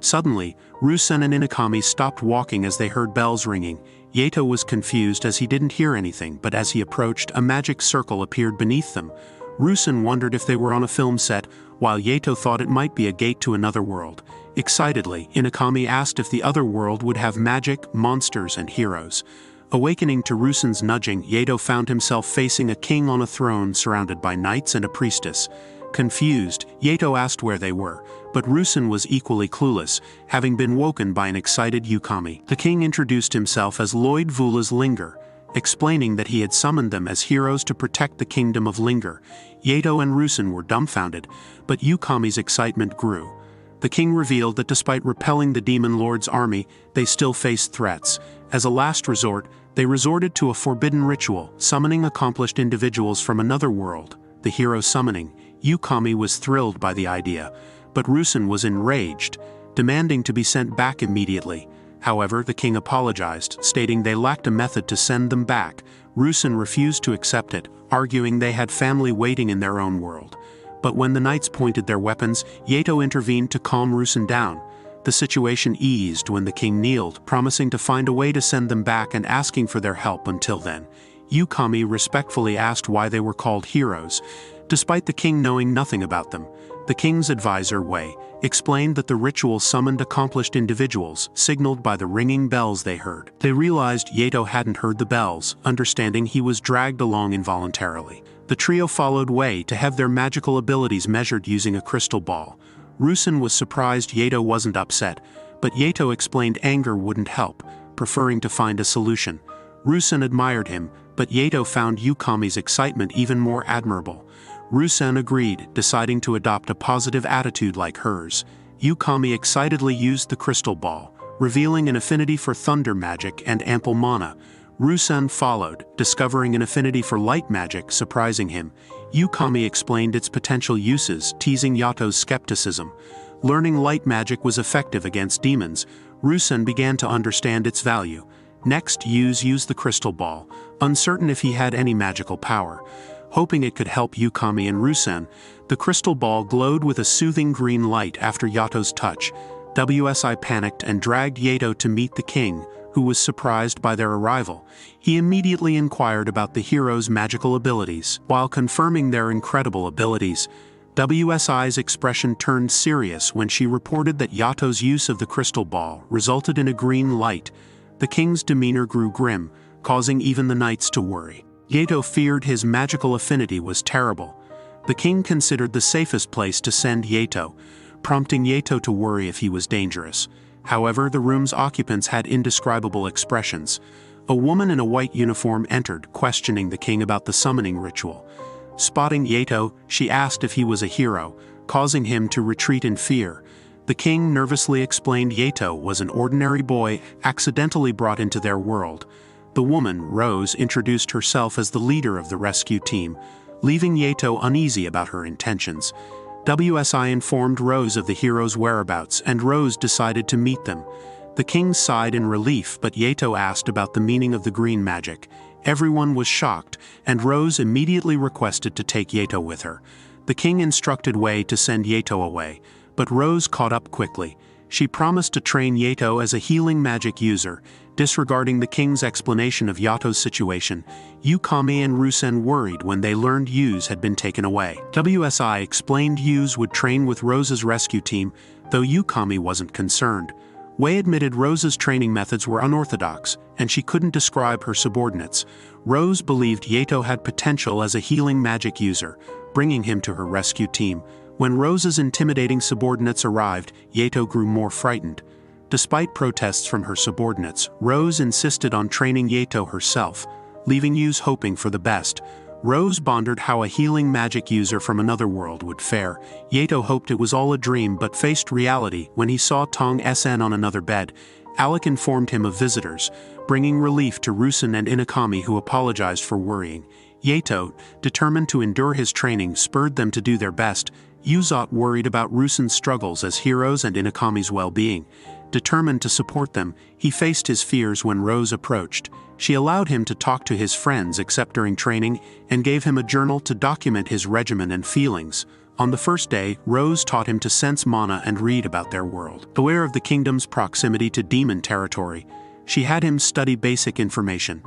Suddenly, Rusen and Inakami stopped walking as they heard bells ringing. Yato was confused as he didn't hear anything, but as he approached, a magic circle appeared beneath them. Rusen wondered if they were on a film set, while Yato thought it might be a gate to another world. Excitedly, Inakami asked if the other world would have magic, monsters, and heroes. Awakening to Rusen's nudging, Yato found himself facing a king on a throne surrounded by knights and a priestess. Confused, Yato asked where they were, but Rusen was equally clueless, having been woken by an excited Yukami. The king introduced himself as Lloyd Vula's Linger, explaining that he had summoned them as heroes to protect the kingdom of Linger. Yato and Rusen were dumbfounded, but Yukami's excitement grew. The king revealed that despite repelling the demon lord's army, they still faced threats. As a last resort, they resorted to a forbidden ritual, summoning accomplished individuals from another world. The hero summoning, Yukami was thrilled by the idea, but Rusen was enraged, demanding to be sent back immediately. However, the king apologized, stating they lacked a method to send them back. Rusen refused to accept it, arguing they had family waiting in their own world. But when the knights pointed their weapons, Yato intervened to calm Rusen down. The situation eased when the king kneeled, promising to find a way to send them back and asking for their help until then. Yukami respectfully asked why they were called heroes, despite the king knowing nothing about them. The king's advisor, Wei, explained that the ritual summoned accomplished individuals, signaled by the ringing bells they heard. They realized Yato hadn't heard the bells, understanding he was dragged along involuntarily. The trio followed Wei to have their magical abilities measured using a crystal ball. Rusen was surprised Yato wasn't upset, but Yato explained anger wouldn't help, preferring to find a solution. Rusen admired him, but Yato found Yukami's excitement even more admirable. Rusen agreed, deciding to adopt a positive attitude like hers. Yukami excitedly used the crystal ball, revealing an affinity for thunder magic and ample mana. Rusen followed, discovering an affinity for light magic, surprising him. Yukami explained its potential uses, teasing Yato's skepticism. Learning light magic was effective against demons. Rusen began to understand its value. Next, used the crystal ball, uncertain if he had any magical power. Hoping it could help Yukami and Rusen, the crystal ball glowed with a soothing green light after Yato's touch. WSI panicked and dragged Yato to meet the king, who was surprised by their arrival. He immediately inquired about the heroes' magical abilities. While confirming their incredible abilities, WSI's expression turned serious when she reported that Yato's use of the crystal ball resulted in a green light. The king's demeanor grew grim, causing even the knights to worry. Yato feared his magical affinity was terrible. The king considered the safest place to send Yato, prompting Yato to worry if he was dangerous. However, the room's occupants had indescribable expressions. A woman in a white uniform entered, questioning the king about the summoning ritual. Spotting Yato, she asked if he was a hero, causing him to retreat in fear. The king nervously explained Yato was an ordinary boy accidentally brought into their world. The woman, Rose, introduced herself as the leader of the rescue team, leaving Yato uneasy about her intentions. WSI informed Rose of the heroes' whereabouts, and Rose decided to meet them. The king sighed in relief, but Yato asked about the meaning of the green magic. Everyone was shocked, and Rose immediately requested to take Yato with her. The king instructed Wei to send Yato away, but Rose caught up quickly. She promised to train Yato as a healing magic user. Disregarding the king's explanation of Yato's situation, Yukami and Rusen worried when they learned Yuz had been taken away. WSI explained Yuz would train with Rose's rescue team, though Yukami wasn't concerned. Wei admitted Rose's training methods were unorthodox, and she couldn't describe her subordinates. Rose believed Yato had potential as a healing magic user, bringing him to her rescue team. When Rose's intimidating subordinates arrived, Yato grew more frightened. Despite protests from her subordinates, Rose insisted on training Yato herself, leaving Yuz hoping for the best. Rose pondered how a healing magic user from another world would fare. Yato hoped it was all a dream but faced reality when he saw Tong SN on another bed. Alec informed him of visitors, bringing relief to Rusen and Inakami, who apologized for worrying. Yato, determined to endure his training, spurred them to do their best. Yuzot worried about Rusen's struggles as heroes and Inakami's well-being. Determined to support them, he faced his fears when Rose approached. She allowed him to talk to his friends except during training, and gave him a journal to document his regimen and feelings. On the first day, Rose taught him to sense mana and read about their world. Aware of the kingdom's proximity to demon territory, she had him study basic information.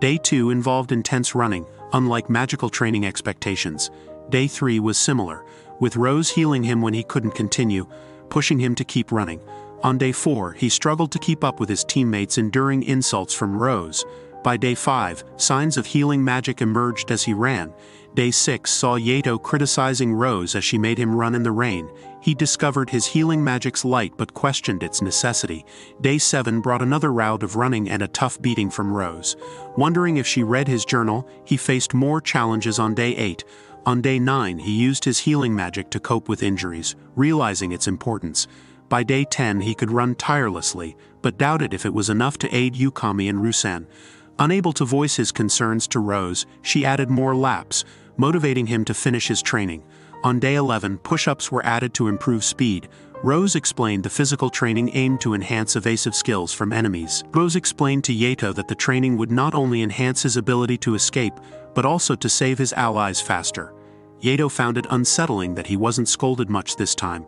Day 2 involved intense running, unlike magical training expectations. Day 3 was similar, with Rose healing him when he couldn't continue, pushing him to keep running. On day 4, he struggled to keep up with his teammates, enduring insults from Rose. By day 5, signs of healing magic emerged as he ran. Day 6 saw Yato criticizing Rose as she made him run in the rain. He discovered his healing magic's light but questioned its necessity. Day 7 brought another round of running and a tough beating from Rose. Wondering if she read his journal, he faced more challenges on day 8. On day 9, he used his healing magic to cope with injuries, realizing its importance. By day 10, he could run tirelessly, but doubted if it was enough to aid Yukami and Rusan. Unable to voice his concerns to Rose, she added more laps, motivating him to finish his training. On day 11, push-ups were added to improve speed. Rose explained the physical training aimed to enhance evasive skills from enemies. Rose explained to Yato that the training would not only enhance his ability to escape, but also to save his allies faster. Yato found it unsettling that he wasn't scolded much this time.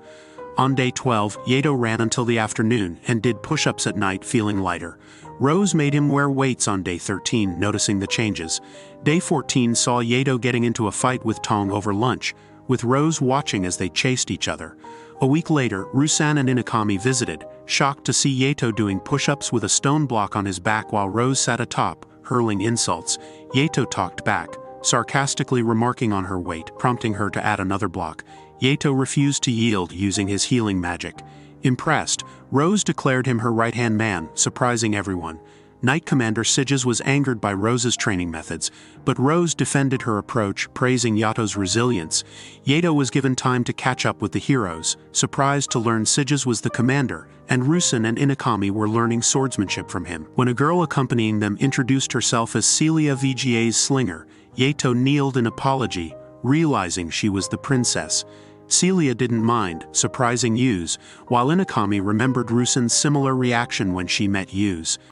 On day 12, Yato ran until the afternoon and did push-ups at night, feeling lighter. Rose made him wear weights on day 13, noticing the changes. Day 14 saw Yato getting into a fight with Tong over lunch, with Rose watching as they chased each other. A week later, Rusan and Inokami visited, shocked to see Yato doing push-ups with a stone block on his back while Rose sat atop, hurling insults. Yato talked back, sarcastically remarking on her weight, prompting her to add another block. Yato refused to yield, using his healing magic. Impressed, Rose declared him her right-hand man, surprising everyone. Knight Commander Sigis was angered by Rose's training methods, but Rose defended her approach, praising Yato's resilience. Yato was given time to catch up with the heroes, surprised to learn Sigis was the commander, and Rusan and Inokami were learning swordsmanship from him. When a girl accompanying them introduced herself as Celia VGA's slinger, Yato kneeled in apology, realizing she was the princess. Celia didn't mind, surprising Yuz, while Inokami remembered Rusan's similar reaction when she met Yuz.